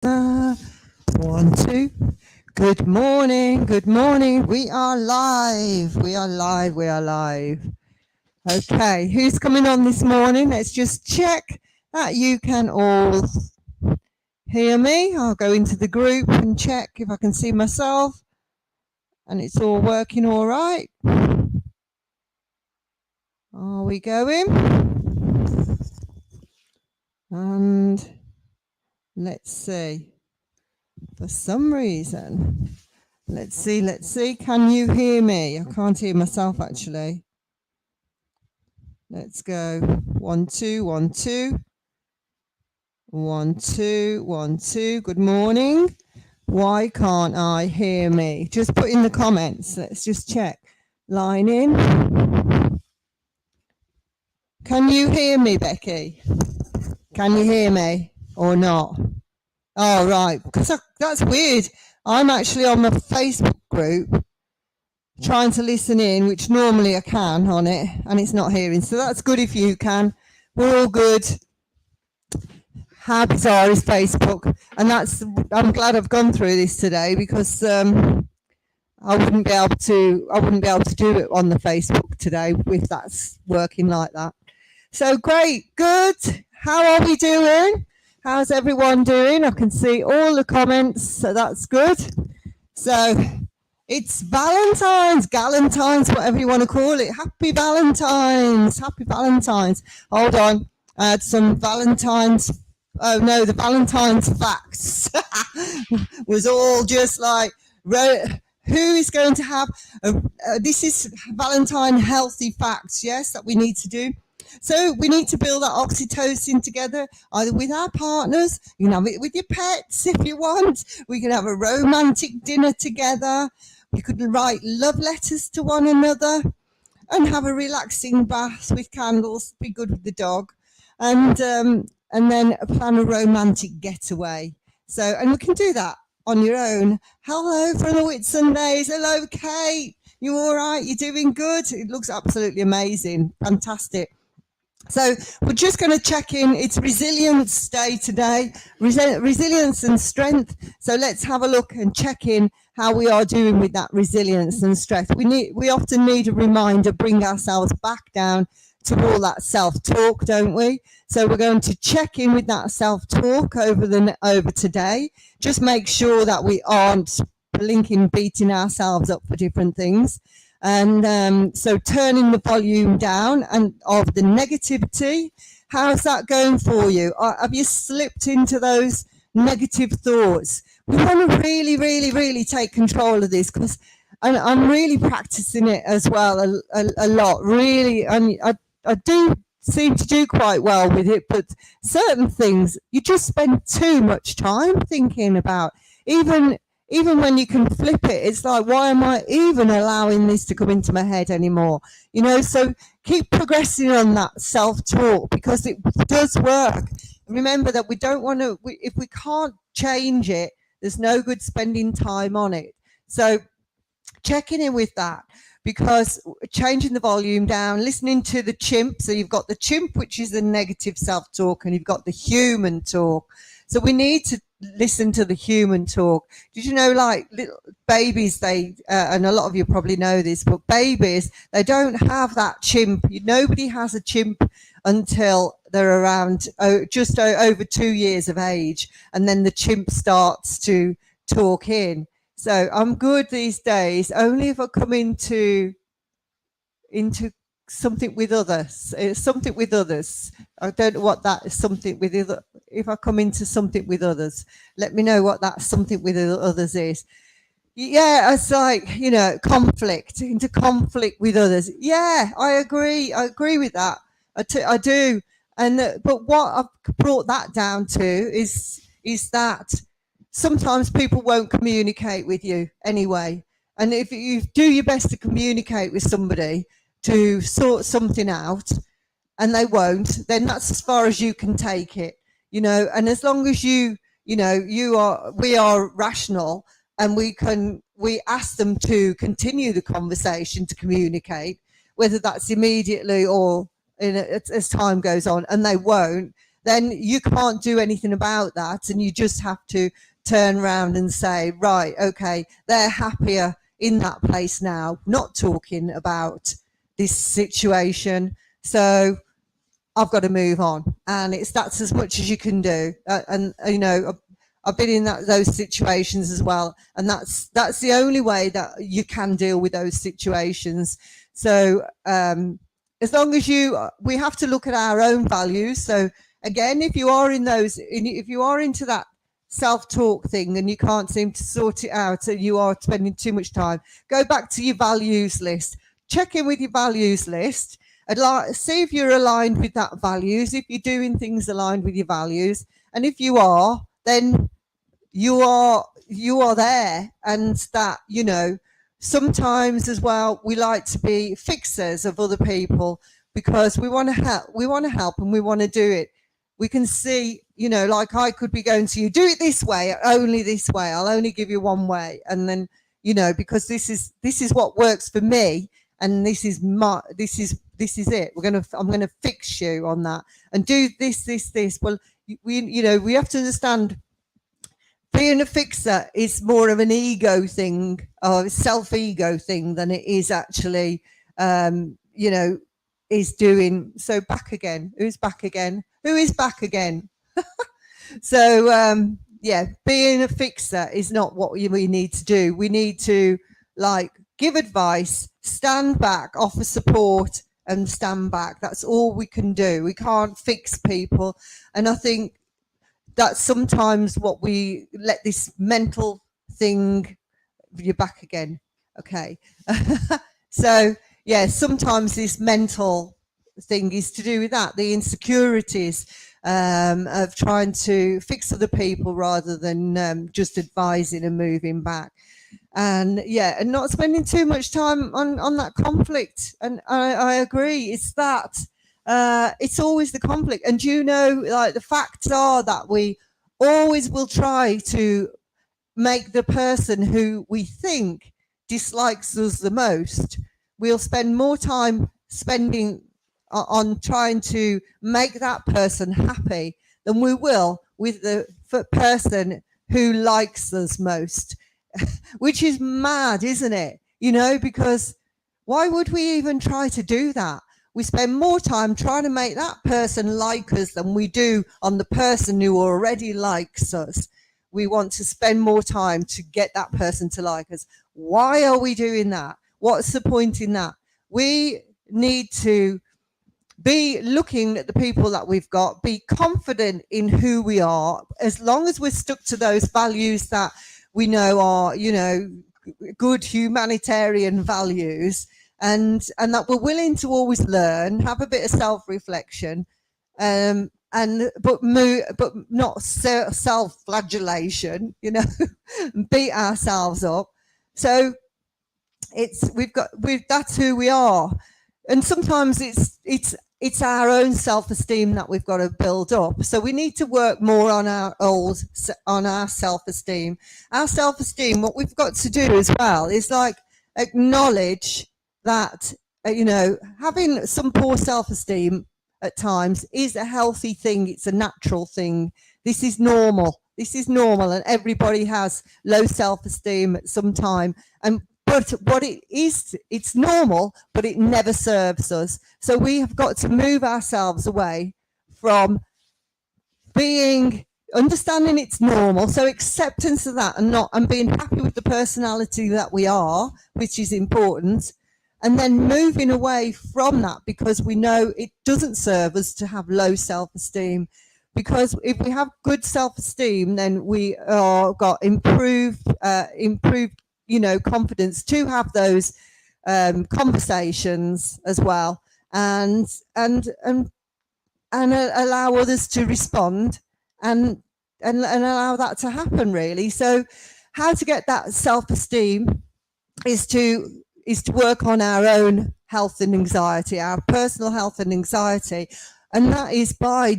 One, two. Good morning. Good morning. We are live. We are live. We are live. Okay. Who's coming on this morning? Let's just check that you can all hear me. I'll go into the group and check if I can see myself and it's all working all right. Are we going? And let's see. For some reason, let's see. Can you hear me? I can't hear myself actually. Let's go. 1, 2, 1, 2. 1, 2, 1, 2. Good morning. Why can't I hear me? Just put in the comments. Let's just check. Line in. Can you hear me, Becky? Can you hear me or not? Oh, right. Because that's weird. I'm actually on my Facebook group trying to listen in, which normally I can on it, and it's not hearing. So that's good if you can. We're all good. How bizarre is Facebook? And I'm glad I've gone through this today because I wouldn't be able to do it on the Facebook today if that's working like that. So great, good. How are we doing? How's everyone doing? I can see all the comments, so that's good. So it's Galentine's, whatever you want to call it. Happy Valentine's. Hold on. I had some Valentine's. Oh no, the Valentine's facts was all just like, who is going to have, this is Valentine healthy facts, yes, that we need to do. So we need to build that oxytocin together, either with our partners, you can have it with your pets if you want, we can have a romantic dinner together, we could write love letters to one another and have a relaxing bath with candles, be good with the dog, and then plan a romantic getaway. So, and we can do that on your own. Hello from the Whitsundays. Hello, Kate. You all right? You doing good? It looks absolutely amazing. Fantastic. So we're just going to check in. It's Resilience Day today, resilience and strength. So let's have a look and check in how we are doing with that resilience and strength. We often need a reminder, bring ourselves back down to all that self-talk, don't we? So we're going to check in with that self-talk over today. Just make sure that we aren't beating ourselves up for different things. And so turning the volume down and of the negativity, how's that going for you? Have you slipped into those negative thoughts? We want to really, really, really take control of this because I'm really practicing it as well a lot, really. And I do seem to do quite well with it, but certain things you just spend too much time thinking about. Even when you can flip it, it's like, why am I even allowing this to come into my head anymore? You know, so keep progressing on that self-talk because it does work. Remember that we don't want to, if we can't change it, there's no good spending time on it. So checking in with that, because changing the volume down, listening to the chimp. So you've got the chimp, which is the negative self-talk, and you've got the human talk. So we need to listen to the human talk. Did you know, like little babies, and a lot of you probably know this, but babies, they don't have that chimp. Nobody has a chimp until they're around just over 2 years of age, and then the chimp starts to talk in. So I'm good these days, only if I come into something with others. Something with others. I don't know what that is. Something with other. If I come into something with others, let me know what that something with others is. Yeah, it's like, into conflict with others. Yeah, I agree with that. I do. And but what I've brought that down to is that sometimes people won't communicate with you anyway. And if you do your best to communicate with somebody to sort something out and they won't, then that's as far as you can take it, and as long as we are rational and we ask them to continue the conversation, to communicate, whether that's immediately or as time goes on, and they won't, then you can't do anything about that, and you just have to turn around and say, right, okay, they're happier in that place now, not talking about this situation, so I've got to move on. And that's as much as you can do. And you know, I've been in those situations as well, and that's the only way that you can deal with those situations. So as long as we have to look at our own values. So again, if you are if you are into that self-talk thing and you can't seem to sort it out, and you are spending too much time, go back to your values list, check in with your values list, see if you're aligned with that values, if you're doing things aligned with your values, and if you are, then you are there. And that, you know, sometimes as well, we like to be fixers of other people because we want to help and we want to do it. We can see, you know, like I could be going to you, do it this way, only this way, I'll only give you one way, and then, you know, because this is what works for me, and this is it. I'm gonna fix you on that and do this. Well, we have to understand, being a fixer is more of an ego thing, or self-ego thing, than it is actually, is doing. So back again. Who's back again? Who is back again? So, yeah, being a fixer is not what we need to do. We need to, like, give advice, stand back, offer support, and stand back. That's all we can do. We can't fix people. And I think that's sometimes what we let this mental thing, you're back again. Okay. So, yeah, sometimes this mental thing is to do with that, the insecurities of trying to fix other people rather than just advising and moving back. And yeah, and not spending too much time on that conflict. And I agree, it's that. It's always the conflict. And you know, like, the facts are that we always will try to make the person who we think dislikes us the most, we'll spend more time spending on trying to make that person happy than we will with the person who likes us most. Which is mad, isn't it? You know, because why would we even try to do that? We spend more time trying to make that person like us than we do on the person who already likes us. We want to spend more time to get that person to like us. Why are we doing that? What's the point in that? We need to be looking at the people that we've got, be confident in who we are, as long as we're stuck to those values that we know are, you know, good humanitarian values, and that we're willing to always learn, have a bit of self-reflection, but not self-flagellation, you know, beat ourselves up. So that's who we are. And sometimes it's our own self-esteem that we've got to build up. So we need to work more on our self-esteem. Our self-esteem, what we've got to do as well is, like, acknowledge that, you know, having some poor self-esteem at times is a healthy thing. It's a natural thing. This is normal. And everybody has low self-esteem at some time. But what it is, it's normal, but it never serves us. So we have got to move ourselves away from understanding it's normal. So acceptance of that, and being happy with the personality that we are, which is important. And then moving away from that, because we know it doesn't serve us to have low self-esteem. Because if we have good self-esteem, then we are got improved, you know, confidence to have those conversations as well, and allow others to respond, and allow that to happen, really. So how to get that self-esteem is to work on our own health and anxiety, our personal health and anxiety, and that is by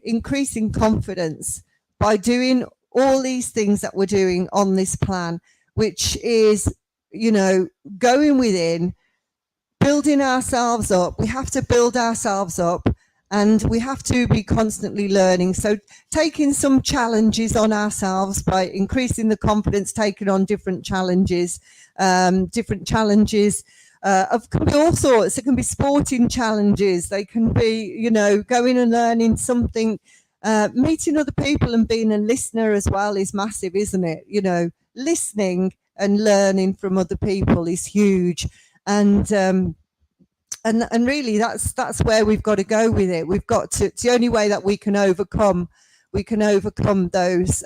increasing confidence, by doing all these things that we're doing on this plan, which is, you know, going within, building ourselves up. We have to build ourselves up and we have to be constantly learning. So taking some challenges on ourselves by increasing the confidence, taking on different challenges, can be all sorts. It can be sporting challenges. They can be, you know, going and learning something. Meeting other people and being a listener as well is massive, isn't it? You know, listening and learning from other people is huge. And really that's where we've got to go with it. We've got to, it's the only way that we can overcome those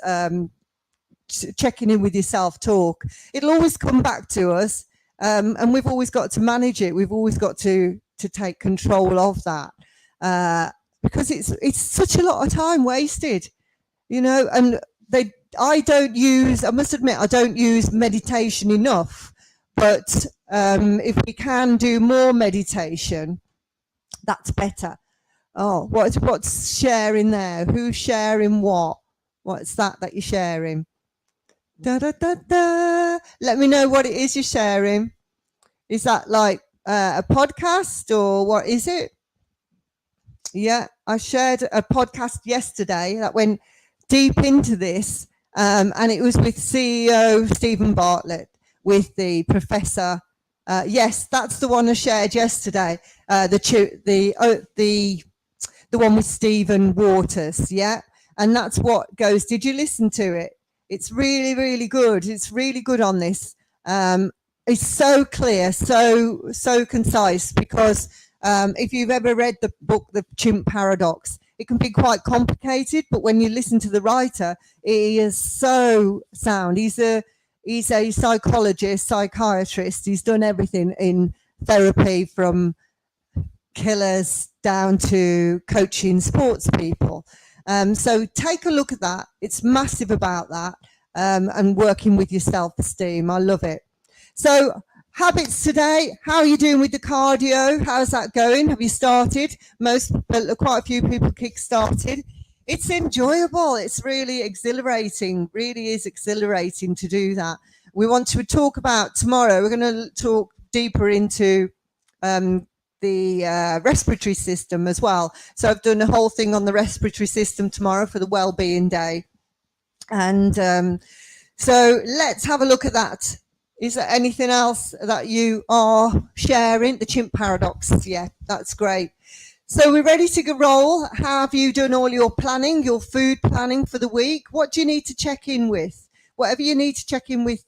checking in with your self-talk. It'll always come back to us, and we've always got to manage it. We've always got to take control of that, because it's such a lot of time wasted, you know. And I must admit, I don't use meditation enough, but if we can do more meditation, that's better. Oh, what's sharing there? Who's sharing what? What's that you're sharing? Da, da, da, da. Let me know what it is you're sharing. Is that like a podcast, or what is it? Yeah, I shared a podcast yesterday that went deep into this, and it was with CEO Stephen Bartlett, with the professor. Yes, that's the one I shared yesterday. The one with Stephen Waters. Yeah, and that's what goes. Did you listen to it? It's really, really good. It's really good on this. It's so clear, so concise, because if you've ever read the book, The Chimp Paradox, it can be quite complicated, but when you listen to the writer, he is so sound. He's a psychologist, psychiatrist. He's done everything in therapy, from killers down to coaching sports people. So take a look at that. It's massive about that, and working with your self-esteem. I love it. So habits today, how are you doing with the cardio? How's that going? Have you started? Quite a few people kick-started. It's enjoyable. It's really exhilarating, really is exhilarating to do that. We want to talk about tomorrow. We're going to talk deeper into the respiratory system as well. So I've done a whole thing on the respiratory system tomorrow for the Wellbeing Day. And so let's have a look at that. Is there anything else that you are sharing? The Chimp Paradox. Yeah, that's great. So we're ready to go roll. How have you done all your planning, your food planning for the week? What do you need to check in with? Whatever you need to check in with,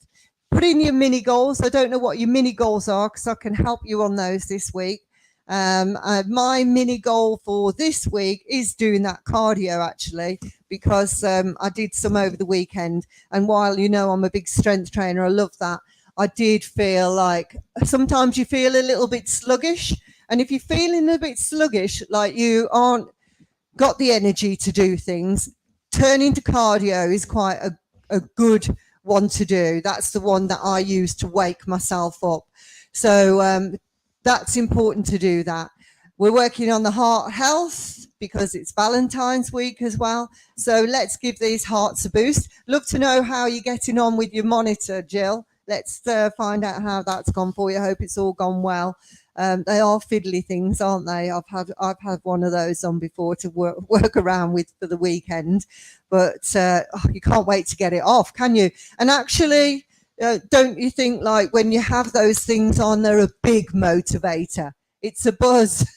put in your mini goals. I don't know what your mini goals are, because I can help you on those this week. My mini goal for this week is doing that cardio, actually, because I did some over the weekend. And while, you know, I'm a big strength trainer, I love that. I did feel like sometimes you feel a little bit sluggish. And if you're feeling a bit sluggish, like you aren't got the energy to do things, turning to cardio is quite a good one to do. That's the one that I use to wake myself up. So that's important to do that. We're working on the heart health because it's Valentine's week as well. So let's give these hearts a boost. Love to know how you're getting on with your monitor, Jill. Let's find out how that's gone for you. I hope it's all gone well. They are fiddly things, aren't they? I've had one of those on before to work around with for the weekend, but you can't wait to get it off, can you? And actually, don't you think, like, when you have those things on, they're a big motivator? It's a buzz.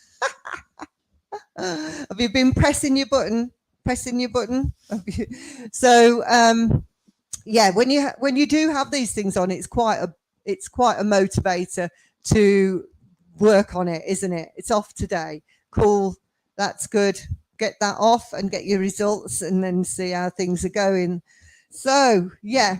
Have you been pressing your button? So yeah, when you do have these things on, it's quite a motivator to work on it, isn't it? It's off today. Cool. That's good. Get that off and get your results, and then see how things are going. So yeah.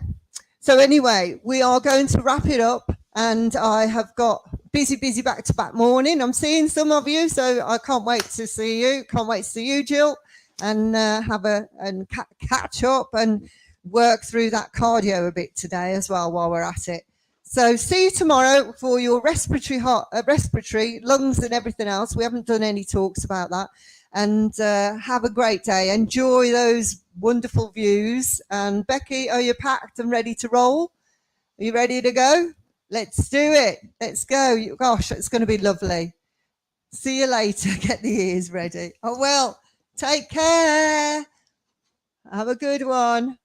So anyway, we are going to wrap it up, and I have got busy back-to-back morning. I'm seeing some of you, so I can't wait to see you. Can't wait to see you, Jill, and catch up and work through that cardio a bit today as well while we're at it. So see you tomorrow for your respiratory, lungs and everything else. We haven't done any talks about that. And have a great day. Enjoy those wonderful views. And Becky, are you packed and ready to roll? Are you ready to go? Let's do it. Let's go. Gosh, it's going to be lovely. See you later. Get the ears ready. Oh, well, take care. Have a good one.